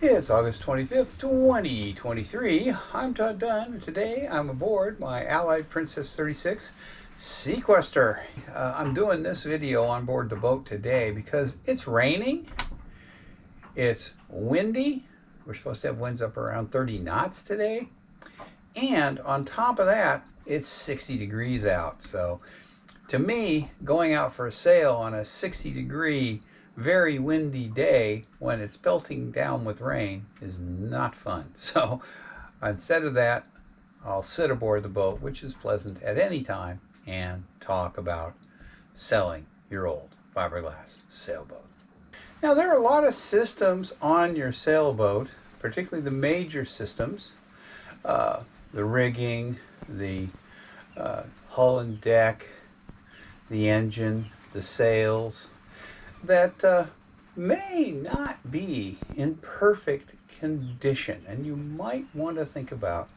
It's August 25th, 2023. I'm Todd Dunn. Today I'm aboard my Allied Princess 36 Sequester. I'm doing this video on board the boat today because it's raining, it's windy. We're supposed to have winds up around 30 knots today. And on top of that, it's 60 degrees out. So to me, going out for a sail on a 60-degree very windy day when it's pelting down with rain is not fun. So instead of that, I'll sit aboard the boat, which is pleasant at any time, and talk about selling your old fiberglass sailboat. Now, there are a lot of systems on your sailboat, particularly the major systems, the rigging, the hull and deck, the engine, the sails, that may not be in perfect condition, and you might want to think about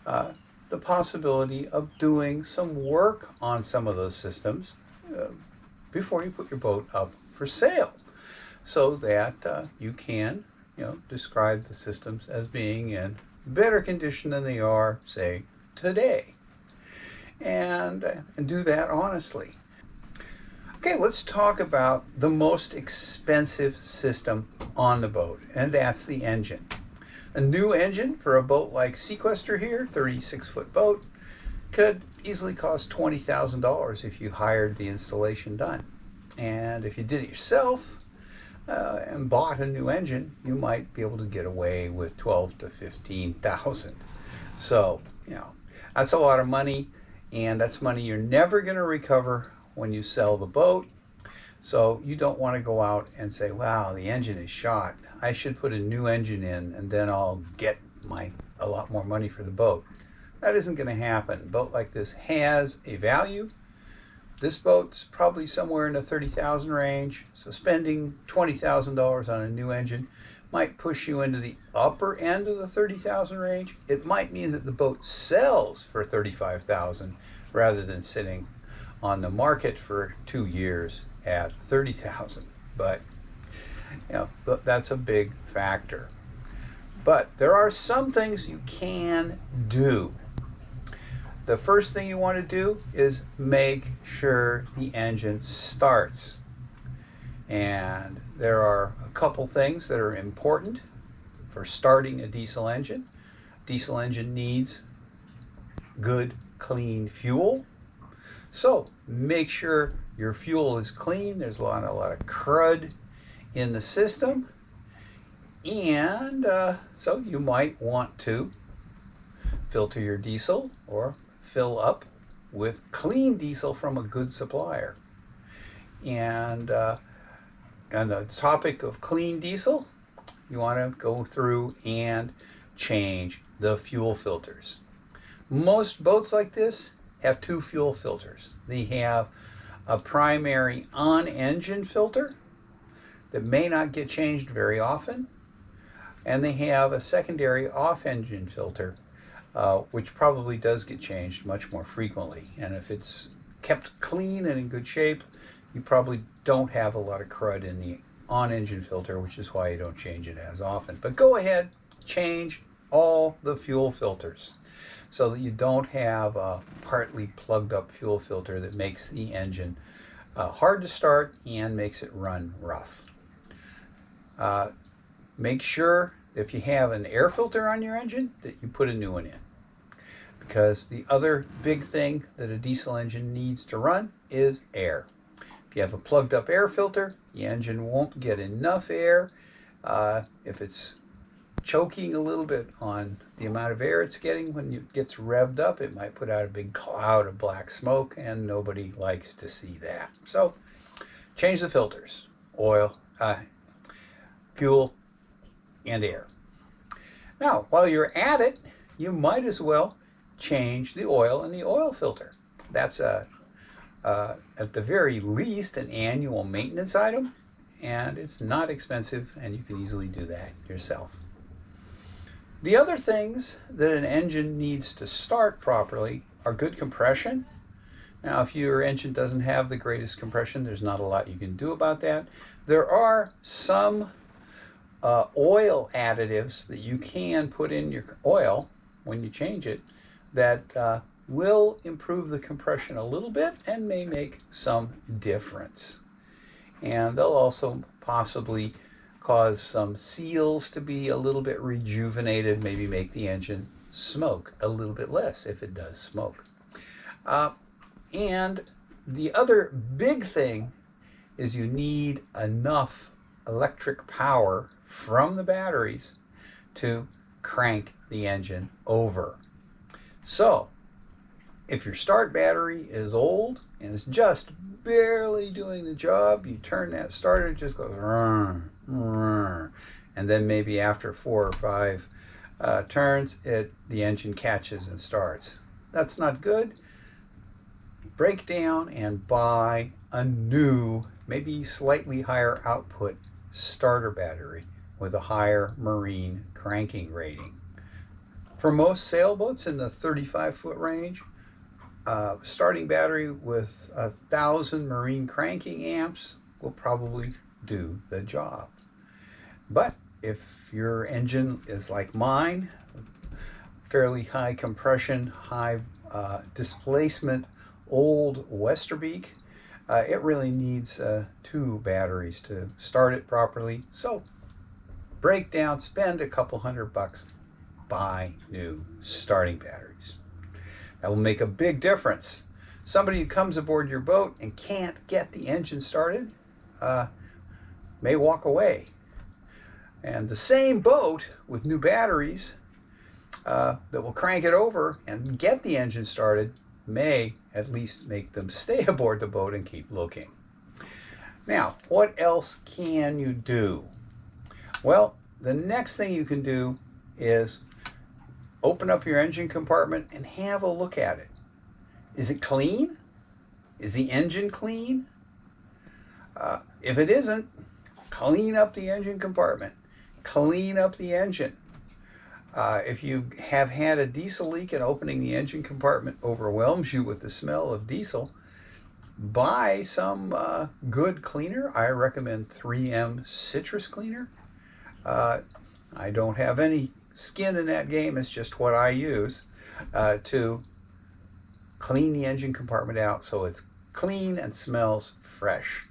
the possibility of doing some work on some of those systems before you put your boat up for sale, so that you can, describe the systems as being in better condition than they are, say, today, and do that honestly. Okay, let's talk about the most expensive system on the boat, and that's the engine. A new engine for a boat like Sequester here, 36-foot boat, could easily cost $20,000 if you hired the installation done. And if you did it yourself and bought a new engine, you might be able to get away with $12,000 to $15,000. So, that's a lot of money, and that's money you're never going to recover when you sell the boat. So you don't want to go out and say, wow, the engine is shot, I should put a new engine in and then I'll get a lot more money for the boat. That isn't going to happen. A boat like this has a value. This boat's probably somewhere in the 30,000 range, so spending $20,000 on a new engine might push you into the upper end of the 30,000 range. It might mean that the boat sells for 35,000 rather than sitting on the market for 2 years at 30,000. But that's a big factor. But there are some things you can do. The first thing you want to do is make sure the engine starts. And there are a couple things that are important for starting a diesel engine. Diesel engine needs good, clean fuel. So make sure your fuel is clean. There's a lot of crud in the system. And so you might want to filter your diesel or fill up with clean diesel from a good supplier. And on the topic of clean diesel, you want to go through and change the fuel filters. Most boats like this have two fuel filters. They have a primary on-engine filter that may not get changed very often, and they have a secondary off-engine filter, which probably does get changed much more frequently. And if it's kept clean and in good shape, you probably don't have a lot of crud in the on-engine filter, which is why you don't change it as often. But go ahead, change all the fuel filters, so that you don't have a partly plugged up fuel filter that makes the engine hard to start and makes it run rough. Make sure if you have an air filter on your engine that you put a new one in, because the other big thing that a diesel engine needs to run is air. If you have a plugged up air filter, the engine won't get enough air. If it's choking a little bit on the amount of air it's getting when it gets revved up, it might put out a big cloud of black smoke, and nobody likes to see that. So change the filters: oil, fuel, and air. Now, while you're at it, you might as well change the oil in the oil filter. That's at the very least an annual maintenance item, and it's not expensive, and you can easily do that yourself. The other things that an engine needs to start properly are good compression. Now, if your engine doesn't have the greatest compression, there's not a lot you can do about that. There are some oil additives that you can put in your oil when you change it that will improve the compression a little bit and may make some difference. And they'll also possibly cause some seals to be a little bit rejuvenated, maybe make the engine smoke a little bit less if it does smoke. And the other big thing is you need enough electric power from the batteries to crank the engine over. So if your start battery is old and it's just barely doing the job, you turn that starter, it just goes and then maybe after 4 or 5 turns, the engine catches and starts. That's not good. Break down and buy a new, maybe slightly higher output starter battery with a higher marine cranking rating. For most sailboats in the 35-foot range, starting battery with 1,000 marine cranking amps will probably do the job. But if your engine is like mine, fairly high compression, high displacement, old Westerbeek, it really needs 2 batteries to start it properly. So break down, spend a couple $100, buy new starting batteries. That will make a big difference. Somebody who comes aboard your boat and can't get the engine started may walk away. And the same boat with new batteries that will crank it over and get the engine started may at least make them stay aboard the boat and keep looking. Now, what else can you do? Well, the next thing you can do is open up your engine compartment and have a look at it. Is it clean? Is the engine clean? If it isn't, clean up the engine compartment. Clean up the engine. If you have had a diesel leak and opening the engine compartment overwhelms you with the smell of diesel, buy some good cleaner. I recommend 3M citrus cleaner. I don't have any skin in that game. It's just what I use to clean the engine compartment out so it's clean and smells fresh.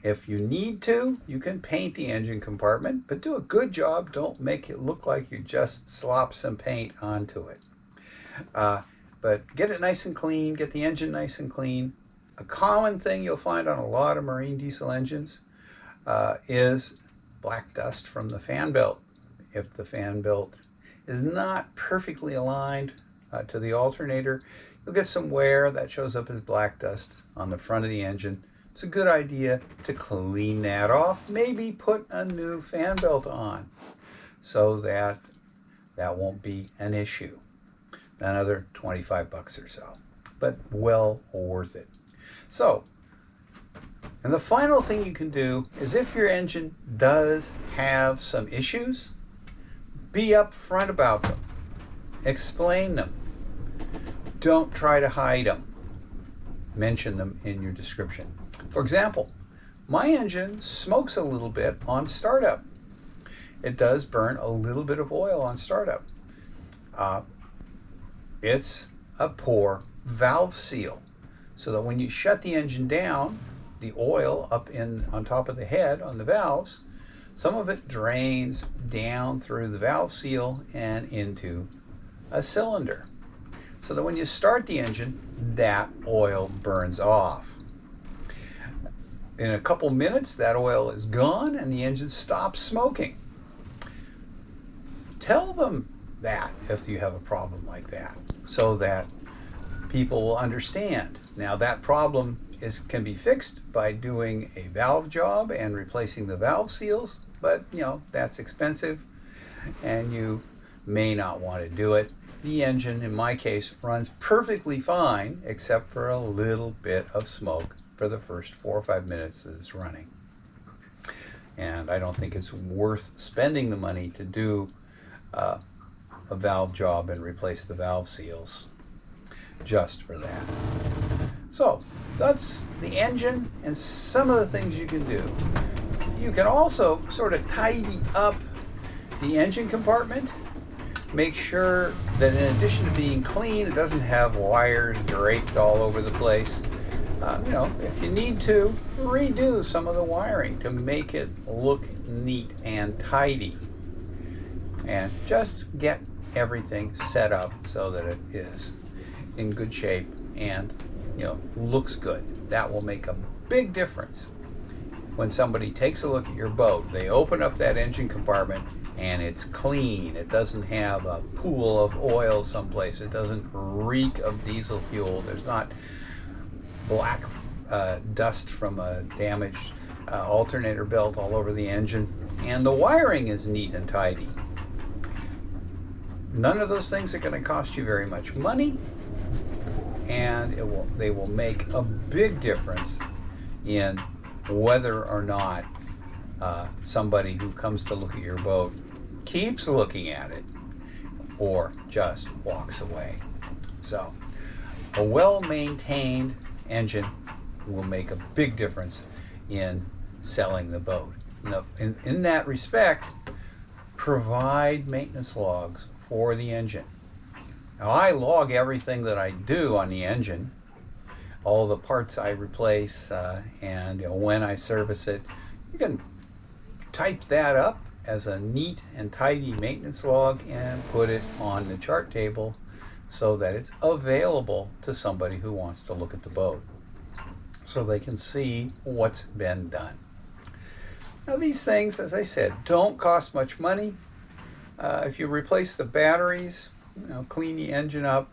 If you need to, you can paint the engine compartment, but do a good job. Don't make it look like you just slop some paint onto it. But get it nice and clean, get the engine nice and clean. A common thing you'll find on a lot of marine diesel engines is black dust from the fan belt. If the fan belt is not perfectly aligned to the alternator, you'll get some wear that shows up as black dust on the front of the engine. It's a good idea to clean that off. Maybe put a new fan belt on so that that won't be an issue. Another $25 or so, but well worth it. So, and the final thing you can do is if your engine does have some issues, be upfront about them. Explain them. Don't try to hide them. Mention them in your description. For example, my engine smokes a little bit on startup. It does burn a little bit of oil on startup. It's a poor valve seal, so that when you shut the engine down, the oil up on top of the head on the valves, some of it drains down through the valve seal and into a cylinder, so that when you start the engine, that oil burns off. In a couple minutes, that oil is gone and the engine stops smoking. Tell them that if you have a problem like that, so that people will understand. Now, that problem can be fixed by doing a valve job and replacing the valve seals, but that's expensive and you may not want to do it. The engine, in my case, runs perfectly fine except for a little bit of smoke for the first 4 or 5 minutes that it's running. And I don't think it's worth spending the money to do a valve job and replace the valve seals just for that. So that's the engine and some of the things you can do. You can also sort of tidy up the engine compartment. Make sure that in addition to being clean, it doesn't have wires draped all over the place. If you need to, redo some of the wiring to make it look neat and tidy. And just get everything set up so that it is in good shape and looks good. That will make a big difference. When somebody takes a look at your boat, they open up that engine compartment and it's clean. It doesn't have a pool of oil someplace. It doesn't reek of diesel fuel. There's not black dust from a damaged alternator belt all over the engine. And the wiring is neat and tidy. None of those things are going to cost you very much money, and they will make a big difference in whether or not somebody who comes to look at your boat keeps looking at it or just walks away. So a well-maintained engine will make a big difference in selling the boat. Now, in that respect, provide maintenance logs for the engine. Now, I log everything that I do on the engine, all the parts I replace, and when I service it. You can type that up as a neat and tidy maintenance log and put it on the chart table so that it's available to somebody who wants to look at the boat, so they can see what's been done. Now, these things, as I said, don't cost much money. If you replace the batteries, clean the engine up,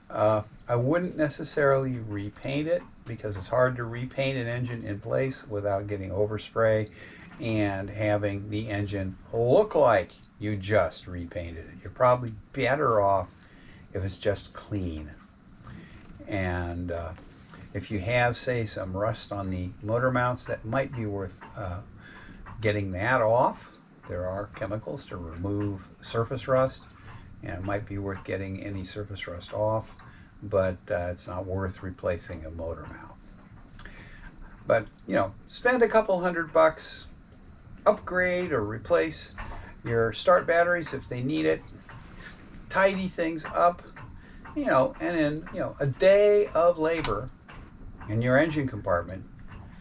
I wouldn't necessarily repaint it, because it's hard to repaint an engine in place without getting overspray and having the engine look like you just repainted it. You're probably better off if it's just clean. And if you have, say, some rust on the motor mounts, that might be worth getting that off. There are chemicals to remove surface rust, and it might be worth getting any surface rust off, but it's not worth replacing a motor mount. But spend a couple $100, upgrade or replace your start batteries if they need it, tidy things up, and in a day of labor in your engine compartment,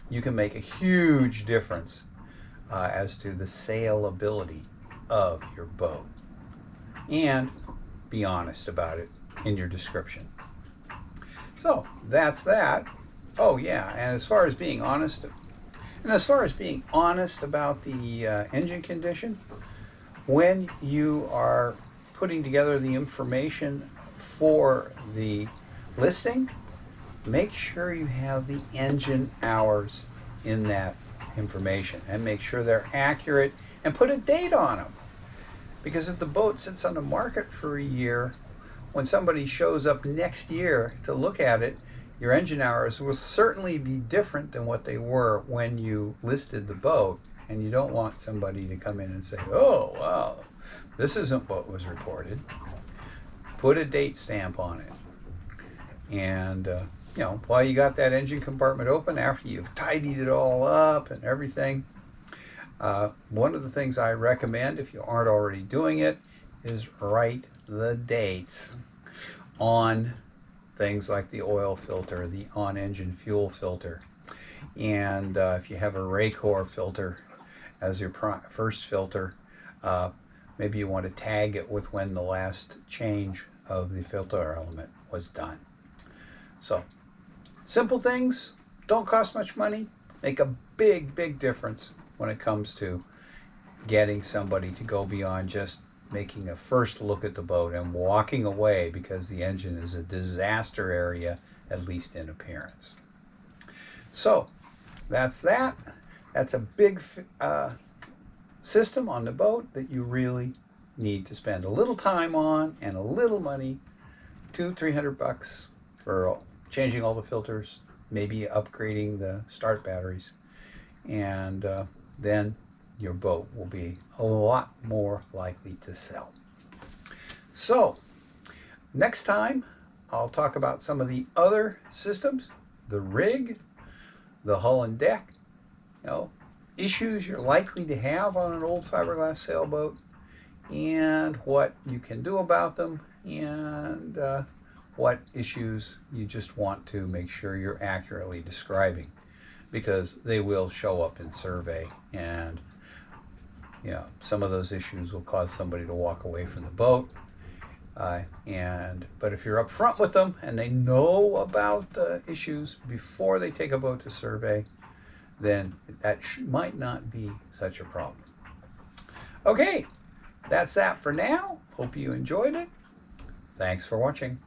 you can make a huge difference as to the saleability of your boat. And be honest about it in your description. So that's that. Oh yeah, and as far as being honest about the engine condition, when you are putting together the information for the listing, make sure you have the engine hours in that information and make sure they're accurate and put a date on them. Because if the boat sits on the market for a year, when somebody shows up next year to look at it, your engine hours will certainly be different than what they were when you listed the boat, and you don't want somebody to come in and say, oh, wow, this isn't what was reported. Put a date stamp on it. And, while you got that engine compartment open, after you've tidied it all up and everything, one of the things I recommend, if you aren't already doing it, is write the dates on things like the oil filter, the on-engine fuel filter, and if you have a Raycor filter as your first filter, maybe you want to tag it with when the last change of the filter element was done. So, simple things, don't cost much money, make a big, big difference when it comes to getting somebody to go beyond just making a first look at the boat and walking away because the engine is a disaster area, at least in appearance. So that's that. That's a big system on the boat that you really need to spend a little time on and a little money, $200-300 for changing all the filters, maybe upgrading the start batteries, and then your boat will be a lot more likely to sell. So next time I'll talk about some of the other systems, the rig, the hull and deck, issues you're likely to have on an old fiberglass sailboat, and what you can do about them, and what issues you just want to make sure you're accurately describing, because they will show up in survey, and some of those issues will cause somebody to walk away from the boat. But if you're up front with them and they know about the issues before they take a boat to survey, then that might not be such a problem. Okay, that's that for now. Hope you enjoyed it. Thanks for watching.